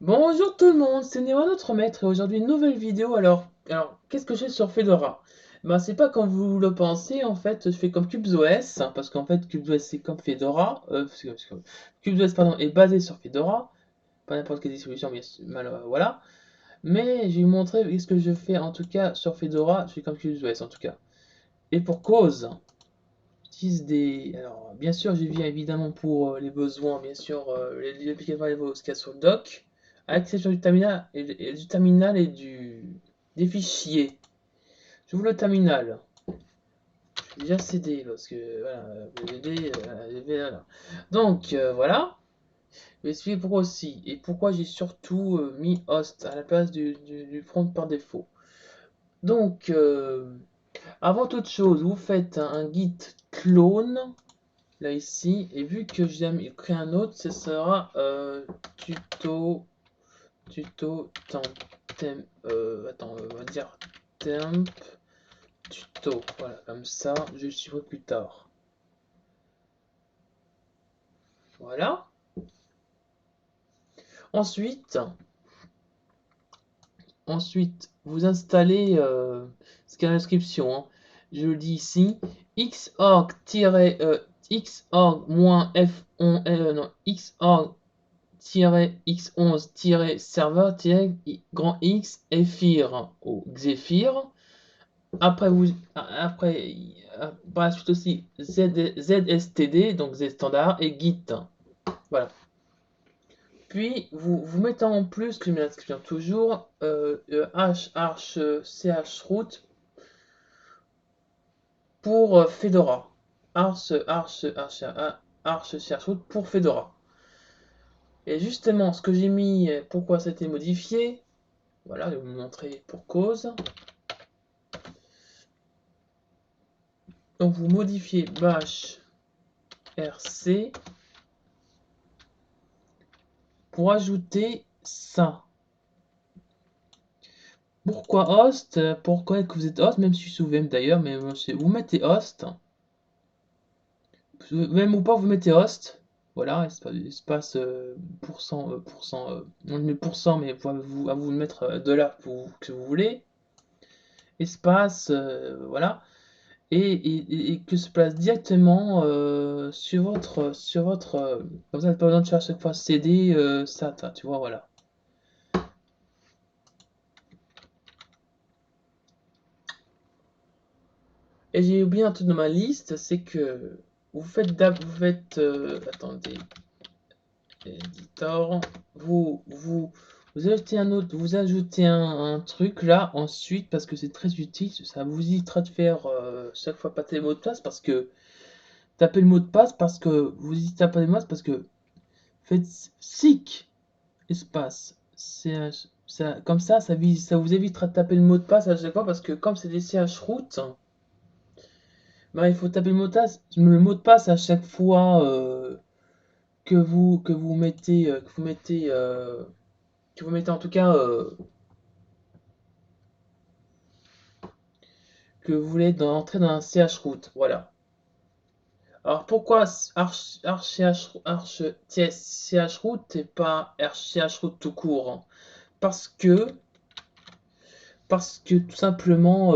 Bonjour tout le monde, c'est Néo, notre maître, et aujourd'hui une nouvelle vidéo. Alors qu'est-ce que j'ai sur Fedora? Ben, c'est pas comme vous le pensez, en fait, je fais comme CubesOS, hein, parce qu'en fait, CubesOS c'est comme Fedora, CubesOS pardon, est basé sur Fedora, pas n'importe quelle distribution, mais voilà. Mais je vais vous montrer ce que je fais en tout cas sur Fedora, je fais comme CubesOS en tout cas. Et pour cause, j'utilise des. Alors, bien sûr, j'ai vu évidemment pour les besoins, bien sûr, les applications ce qu'il y a sur le dock, à l'exception du terminal des fichiers. J'ouvre le terminal. Je vais déjà céder parce que voilà, voilà. Donc voilà. Je vais expliquer pourquoi aussi et pourquoi j'ai surtout mis host à la place du front par défaut. Donc, avant toute chose, vous faites un git clone là ici, et vu que j'ai créé un autre, ce sera tuto attends, on va dire temp tuto, voilà, comme ça je suivrai plus tard. Voilà. Ensuite, vous installez ce qu'il y a dans la description, hein. Je le dis ici, xorg-xorg-f11 non, xorg x11-serveur grand X Ephir ou Xephir. Après, par la suite aussi ZSTD, donc Z standard, et Git. Voilà. Puis, vous mettez en plus, que je mets l'inscription toujours, chroot pour Fedora. Chroot pour Fedora. Et justement, ce que j'ai mis, pourquoi ça a été modifié, voilà, je vais vous montrer pour cause. Donc vous modifiez bash rc pour ajouter ça. Pourquoi host? Pourquoi que vous êtes host? Même si je suis sous VM d'ailleurs, mais vous mettez host. Même ou pas, vous mettez host. Voilà, espace on le met pourcent, mais à vous de mettre dollar que vous voulez. Espace, voilà. Et que se place directement comme ça, vous n'avez pas besoin de faire à chaque fois CD, SATA, tu vois, voilà. Et j'ai oublié un truc dans ma liste, c'est que attendez, editor, vous ajoutez vous ajoutez un truc là ensuite parce que c'est très utile, ça vous évitera de faire chaque fois pas le mot de passe parce que taper le mot de passe parce que vous y tapez le mot de passe parce que faites sick espace ch ça, comme ça vous évitera de taper le mot de passe à chaque fois parce que comme c'est des ch routes, bah, il faut taper le mot de passe à chaque fois que vous mettez en tout cas que vous voulez entrer dans un chroot. Voilà. Alors pourquoi chroot et pas chroot tout court, hein? Parce que tout simplement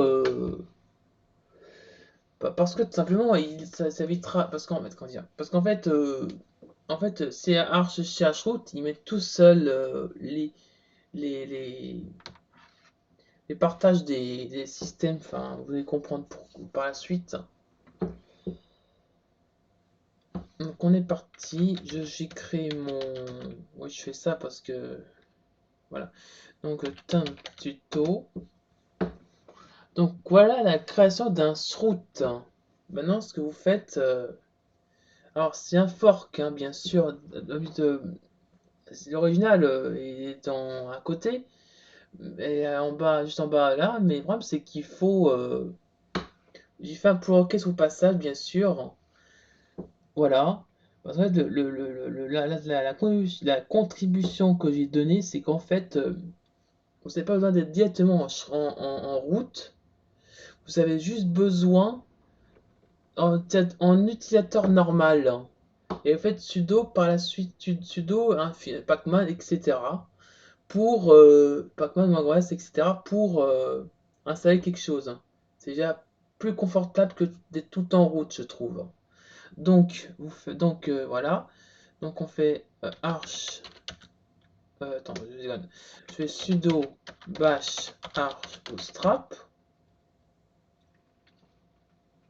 ça évitera parce qu'en fait c'est chroot, ils mettent tout seul les, les, les partages des systèmes, enfin, vous allez comprendre par la suite. Donc on est parti, j'ai créé mon... Oui, je fais ça parce que... Voilà. Donc, temp tuto. Donc voilà la création d'un route. Maintenant, ce que vous faites... alors, c'est un fork, hein, bien sûr. L'original est à côté. Et en bas, juste en bas là. Mais le problème, c'est qu'il faut... j'ai fait un pull request au passage, bien sûr. Voilà. Parce que la contribution que j'ai donnée, c'est qu'en fait, vous n'avez pas besoin d'être directement en route. Vous avez juste besoin en utilisateur normal. Et vous faites sudo par la suite, sudo, pacman, etc. pour Pacman, MacOS, etc. pour installer quelque chose. C'est déjà plus confortable que d'être tout en route, je trouve. Donc, voilà. Donc on fait arch. Attends, 2 secondes. Je fais sudo bash arch bootstrap.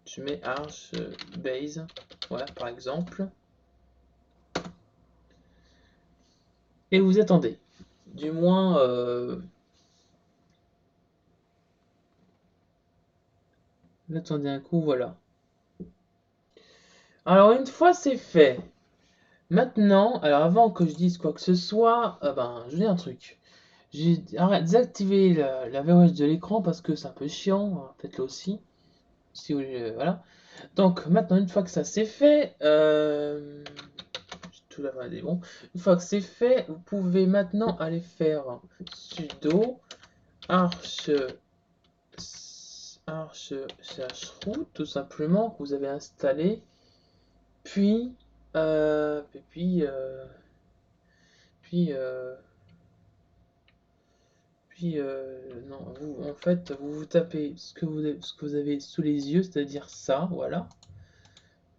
Je mets arch base. Voilà, par exemple. Et vous attendez. Du moins, vous attendez un coup, voilà. Alors une fois c'est fait, maintenant, alors avant que je dise quoi que ce soit, je dis un truc. J'ai désactivé la verrouillage de l'écran parce que c'est un peu chiant, hein, faites-le aussi. Si vous, voilà. Donc maintenant, une fois que ça c'est fait, tout là bon. Une fois que c'est fait, vous pouvez maintenant aller faire sudo arch chroot tout simplement que vous avez installé, puis euh, puis euh, puis non, vous en fait vous tapez ce que vous avez sous les yeux, c'est-à-dire ça, voilà.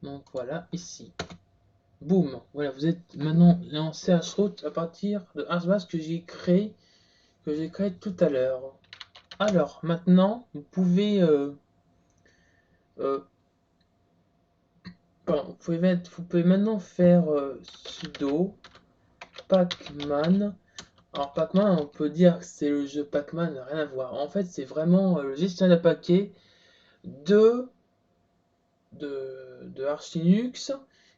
Donc voilà, ici. Boum, voilà, vous êtes maintenant en chroot à partir de HBase que j'ai créé tout à l'heure. Alors maintenant, euh, vous pouvez maintenant faire sudo pacman. Alors Pac-Man, on peut dire que c'est le jeu Pac-Man, rien à voir. En fait, c'est vraiment le gestionnaire de paquets de, de Arch Linux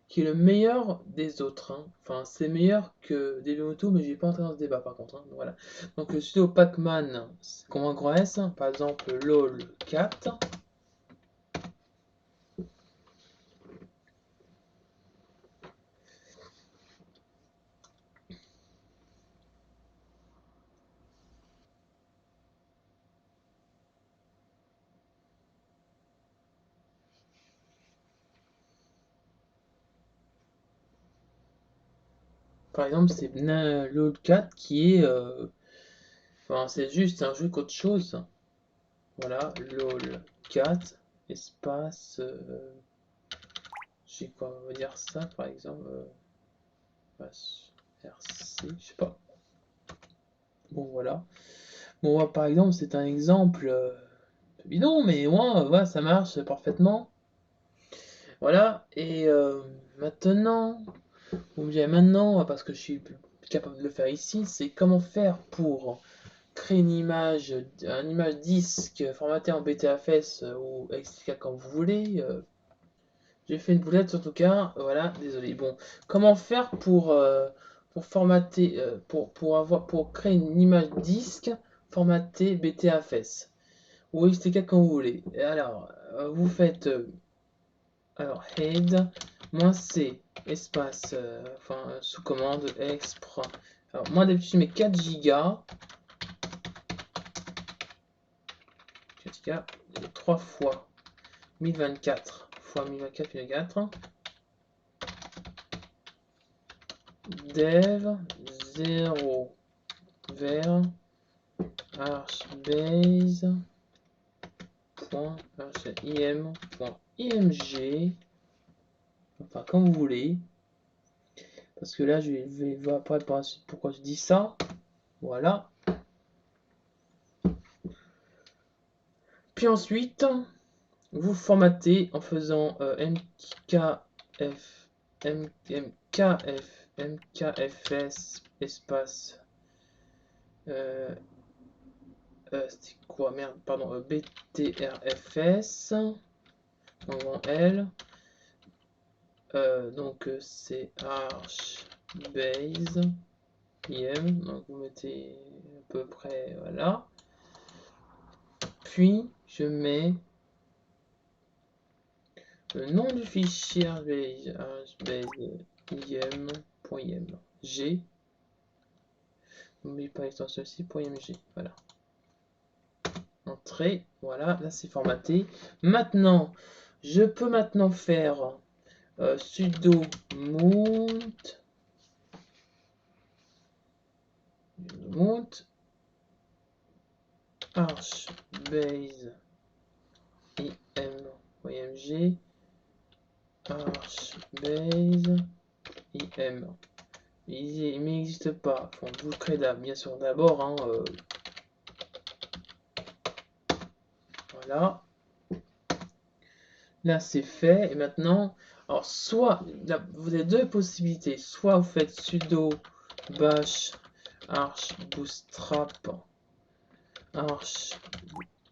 qui est le meilleur des autres, hein. Enfin, c'est meilleur que Debian-Ubuntu, mais je vais pas entrer dans ce débat par contre, hein. Voilà. Donc le sudo Pac-Man, comme un grand S, hein. Par exemple lol4. Par exemple, c'est lol4 qui est... enfin, c'est juste un jeu qu'autre chose. Voilà, lol4, espace... je sais quoi, on va dire ça par exemple. RC, je sais pas. Bon, voilà. Bon, par exemple, c'est un exemple bidon, mais moi, voilà, ça marche parfaitement. Voilà, et maintenant, vous me direz maintenant, parce que je suis capable de le faire ici, c'est comment faire pour créer une image disque formatée en BTFS ou XTK comme vous voulez. J'ai fait une boulette en tout cas, voilà, désolé. Bon, comment faire pour formater, pour créer une image disque formatée BTFS ou XTK comme vous voulez. Et alors, vous faites alors head -c espace, sous commande expr. Alors moi d'habitude je mets 4 gigas, 3 fois 1024 fois 1024 1024 dev 0 vers archbase.im.img, enfin comme vous voulez, parce que là je vais voir après par la suite pourquoi je dis ça. Voilà. Puis ensuite, vous formatez en faisant mkfs espace c'était quoi, merde, pardon, btrfs en grand L, donc c'est archbase im, donc vous mettez à peu près, voilà, puis je mets le nom du fichier archbase.im.img, n'oubliez pas l'extension aussi .img, voilà. Entrée, voilà, là c'est formaté. Maintenant, je peux maintenant faire sudo mount Mount Arch Base IMG Arch Base IM. Il n'existe pas. Faut vous le créer bien sûr d'abord. Hein, voilà. Là, c'est fait. Et maintenant, alors soit là, vous avez deux possibilités. Soit vous faites sudo bash arch bootstrap arch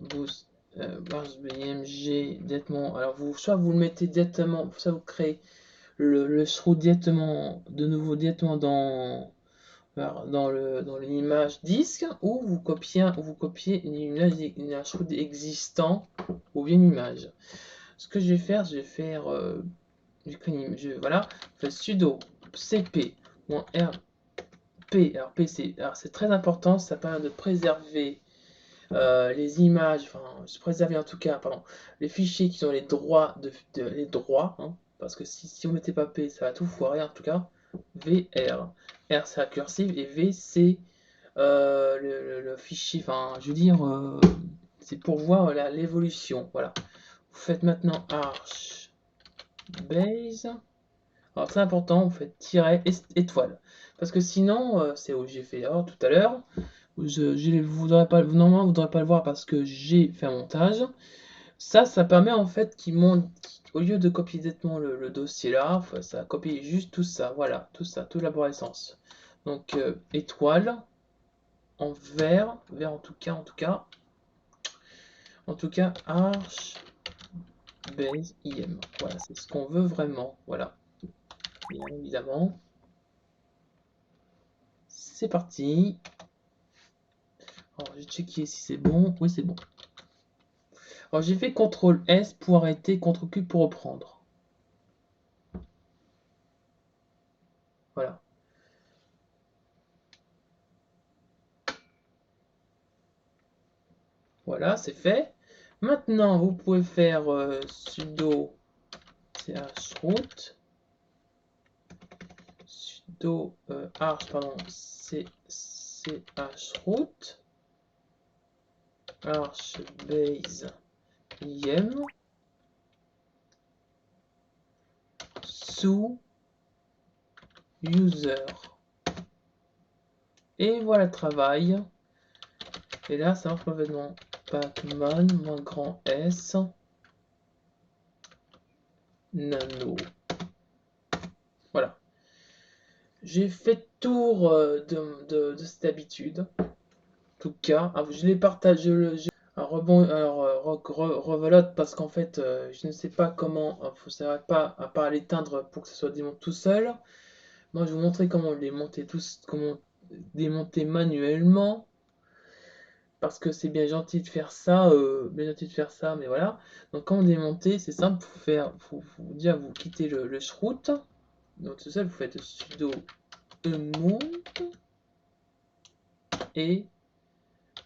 boost bash bmg directement. Alors vous, soit vous le mettez directement, soit vous créez le shroud directement, de nouveau directement dans l'image disque, ou vous copiez une shroud existant ou bien une image. Ce que je vais faire, voilà, je fais sudo cp-rp. Alors c'est très important, ça permet de préserver les images, enfin, se préserver en tout cas, pardon, les fichiers qui ont les droits, les droits, hein, parce que si on mettait pas P, ça va tout foirer en tout cas. VR, R c'est la cursive et V c'est le fichier, enfin, je veux dire, c'est pour voir l'évolution, voilà. Vous faites maintenant arch base. Alors très important, vous faites tiret étoile. Parce que sinon, c'est où j'ai fait l'erreur tout à l'heure. Vous n'aurez pas, normalement, vous ne devrez pas le voir parce que j'ai fait un montage. Ça permet en fait qu'il monte, au lieu de copier directement le dossier là, ça copie juste tout ça, voilà, tout ça, toute l'arborescence. Donc étoile en vert, vert en tout cas, arch base im. Voilà, c'est ce qu'on veut vraiment, voilà. Bien évidemment. C'est parti. Alors, je vais checker si c'est bon. Oui, c'est bon. Alors, j'ai fait CTRL S pour arrêter, CTRL Q pour reprendre. Voilà. Voilà, c'est fait. Maintenant, vous pouvez faire sudo chroot, sudo arch, pardon, chroot, arch base im sous user. Et voilà le travail. Et là, ça marche complètement. Pacman, moins grand S, nano. Voilà. J'ai fait le tour de cette habitude. En tout cas, je l'ai partagé. Revelote parce qu'en fait, je ne sais pas comment. Il faut savoir pas à part l'éteindre pour que ça soit démonté tout seul. Moi, je vais vous montrer comment les monter tous, comment démonter manuellement. Parce que c'est bien gentil de faire ça, mais voilà. Donc, quand on démonter, c'est simple, faut dire, vous quittez le shroot. Donc, tout ça, vous faites sudo mount et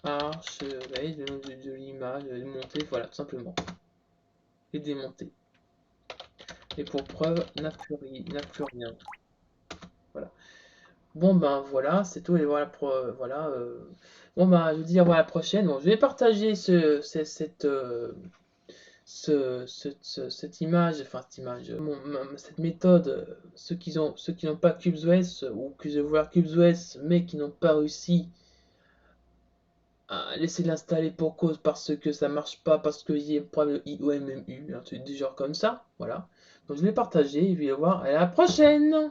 arch de l'image, monter, voilà, tout simplement. Et démonter. Et pour preuve, n'a plus rien. Voilà. Bon ben voilà, c'est tout. Et voilà, voilà. Bon ben, je veux dire, voilà la prochaine. Bon, je vais partager cette image, enfin cette image, cette méthode, ceux qui n'ont pas CubesOS ou qui veulent voir CubesOS mais qui n'ont pas réussi à laisser l'installer pour cause parce que ça marche pas, parce qu'il y a un problème de IOMMU, un truc du genre comme ça, voilà. Donc je l'ai partagé, et je vais voir à la prochaine!